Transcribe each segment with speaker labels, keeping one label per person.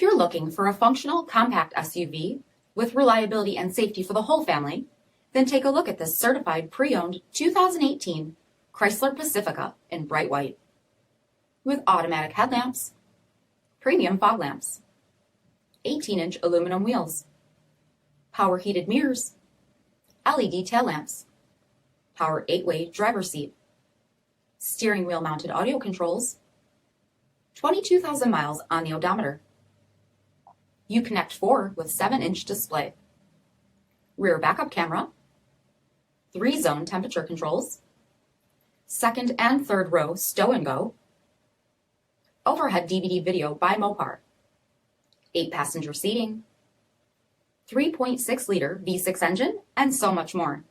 Speaker 1: If you're looking for a functional, compact SUV with reliability and safety for the whole family, then take a look at this certified pre-owned 2018 Chrysler Pacifica in bright white. With automatic headlamps, premium fog lamps, 18-inch aluminum wheels, power heated mirrors, LED tail lamps, power 8-way driver's seat, steering wheel mounted audio controls, 22,000 miles on the odometer, Uconnect 4 with 7-inch display, rear backup camera, 3-zone temperature controls, second and third row stow and go, overhead DVD video by MOPAR, 8-passenger seating, 3.6-liter V6 engine, and so much more.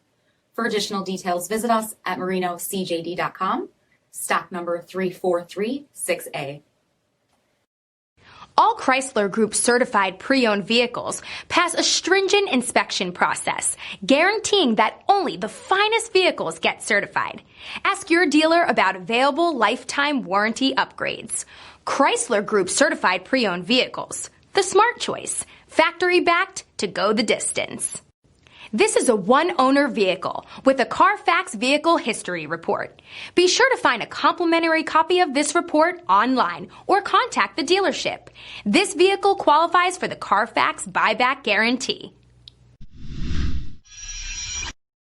Speaker 1: For additional details, visit us at marinocjd.com, stock number 3436A.
Speaker 2: All Chrysler Group certified pre-owned vehicles pass a stringent inspection process, guaranteeing that only the finest vehicles get certified. Ask your dealer about available lifetime warranty upgrades. Chrysler Group certified pre-owned vehicles, the smart choice, factory backed to go the distance. This is a one-owner vehicle with a CARFAX vehicle history report. Be sure to find a complimentary copy of this report online or contact the dealership. This vehicle qualifies for the CARFAX buyback guarantee.